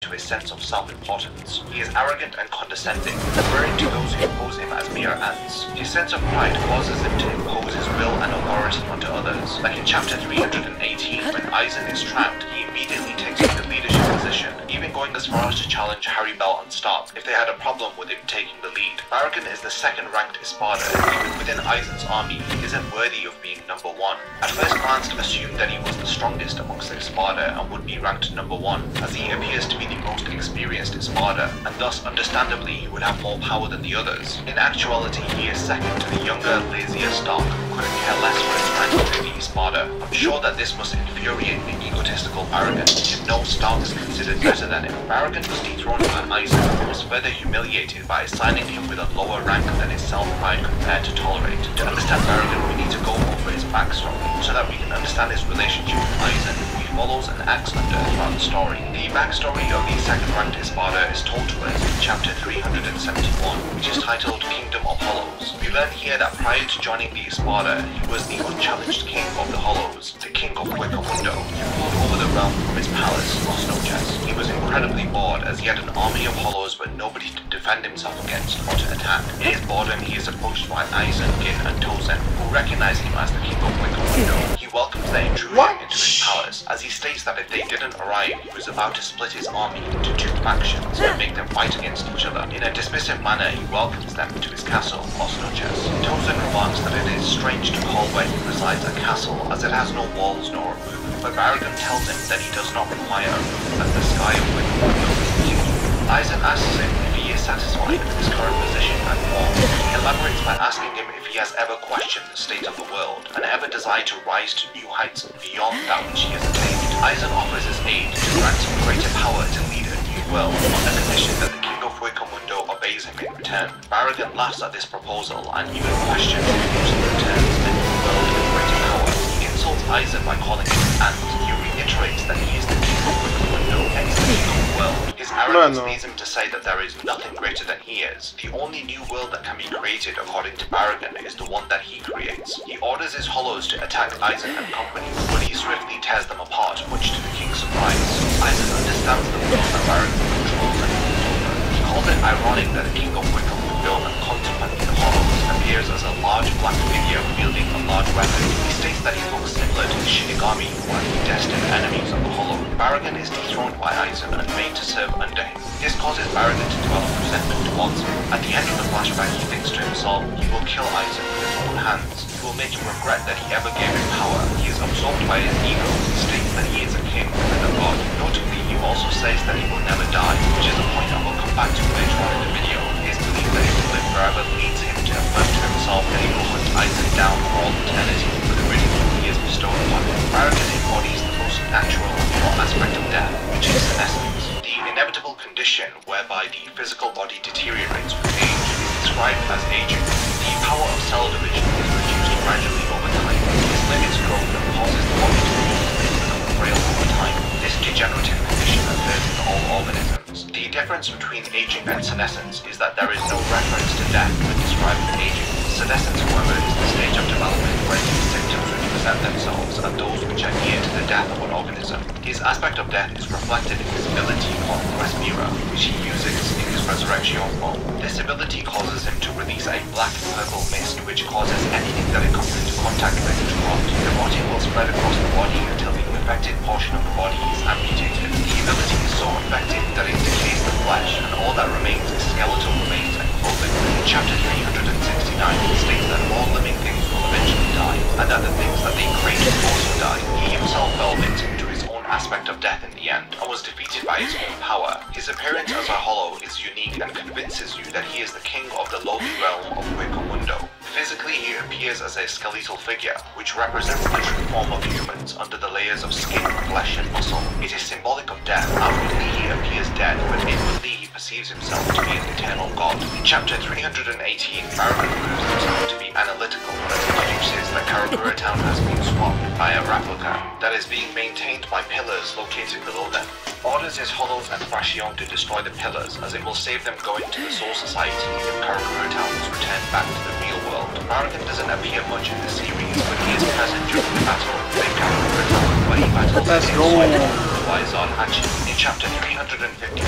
to his sense of self-importance. He is arrogant and condescending, referring to those who oppose him as mere ants. His sense of pride causes him to impose his will and authority onto others. Like in chapter 318, when Aizen is trapped, he immediately takes up the leadership position, even going as far as to challenge Harry Bell and Stark if they had a problem with him taking the lead. Barragan is the second-ranked Espada, and even within Aizen's army, he isn't worthy of being number one. At first glance, assumed that he was the strongest amongst the Espada and would be ranked number one, as he appears to be the most experienced Espada, and thus understandably he would have more power than the others. In actuality, he is second to the younger, lazier Stark, who couldn't care less for his rank within the Espada. I'm sure that this must infuriate the egotistical Barragan. If no Stark is considered better than him. Barragan was dethroned by Aizen and was further humiliated by assigning him with a lower rank than his self-pride could bear to tolerate. To understand Barragan, we need to go over his backstory, so that we can understand his relationship with Aizen, who he follows and acts under throughout the story. The backstory of the second-ranked Espada is told to us in chapter 371, which is titled Kingdom of Hollows. We learn here that prior to joining the Espada, he was the unchallenged king of the Hollows, the king of Huecamundo. He ruled over the realm from his palace, Los Noches. He was incredibly bored as he had an army of Hollows but nobody to defend himself against or to attack. In his boredom, he is approached by Aizen, Gin, and Tozen, who recognize him as the king of Huecamundo. He welcomes their intrusion into his palace, as he states that if they didn't arrive, he was about to split his army into two factions and make them fight against each other. In a dismissive manner, he welcomes them to his castle, Los Noches. Tozen remarks that it is strange to call where he resides a castle, as it has no walls nor a roof, but Barragan tells him that he does not require a roof, as the sky of Huecamundo is blue. Aizen asks him if he is satisfied with his current position and form. He elaborates by asking him if he has ever questioned the state of the world, and ever desired to rise to new heights beyond that which he has attained. Aizen offers his aid to grant him greater power to lead a new world, on the condition that the king of Huecamundo obeys him in return. Barragan laughs at this proposal, and even questions the use of returns a new world with greater power. He insults Aizen by calling him an ant. He reiterates that he is the king of Huecamundo and is the king of the world. His arrogance leads him to say that there is nothing greater than he is. The only new world that can be created according to Barragan is the one that he creates. He orders his Hollows to attack Aizen and company, but he swiftly tears them apart, much to the king's surprise. Aizen understands the world that Barragan controls and rules over. He calls it ironic that the king of Huecamundo and consequently the Hollows appears as a large black figure wielding a large weapon. He states that he looks similar to the Shinigami, who are the destined enemies of the Hollow. Barragan is dethroned by Aizen and made to serve under him. This causes Barragan to develop resentment towards him. At the end of the flashback, he thinks to himself he will kill Aizen with his own hands. He will make him regret that he ever gave him power. He is absorbed by his ego and states that he is a king and a god. Notably, he also says that he will never die, which is a point I will come back to later on in the video. His belief that he will live forever leads him to affirm to himself that he will hunt Aizen down for all eternity for the ridicule he has bestowed upon him. Barragan embodies the most natural and pure aspect of death, which is senescence. The inevitable condition whereby the physical body deteriorates with age is described as aging. The power of cell division is reduced gradually over time. Its limits grow and causes the body to become frail over time. This degenerative condition occurs in all organisms. The difference between aging and senescence is that there is no reference to death when describing aging. Senescence, however, is the stage of development where these symptoms which present themselves are those which are near to the death of an organism. His aspect of death is reflected in his ability called Respira, which he uses in his resurrection form. This ability causes him to release a black and purple mist which causes anything that it comes into contact with to rot. The rotting will spread across the body until the affected portion of the body is amputated. The ability is so effective that it decays the flesh, and all that remains is skeletal remains and clothing. In chapter 369, he states that all living things will eventually die, and that the things that they create will also die. He himself fell victim to his own aspect of death in the end, and was defeated by his own power. His appearance as a Hollow is unique and convinces you that he is the king of the lowly realm of Huecamundo. Physically, he appears as a skeletal figure, which represents the true form of humans under the layers of skin, flesh, and muscle. It is symbolic of death. Outwardly, he appears dead, but inwardly, he perceives himself to be an eternal god. In chapter 318, Barragan proves himself to be analytical as he deduces that Karakura Town has been swapped by a replica that is being maintained by pillars located below them. Orders his Hollows and Fraction to destroy the pillars, as it will save them going to the Soul Society if Karakura Town is returned back to the real world. Barragan doesn't appear much in the series, but he is present during the battle with Karakura Town, where he battles against wise on Hachi in chapter 350.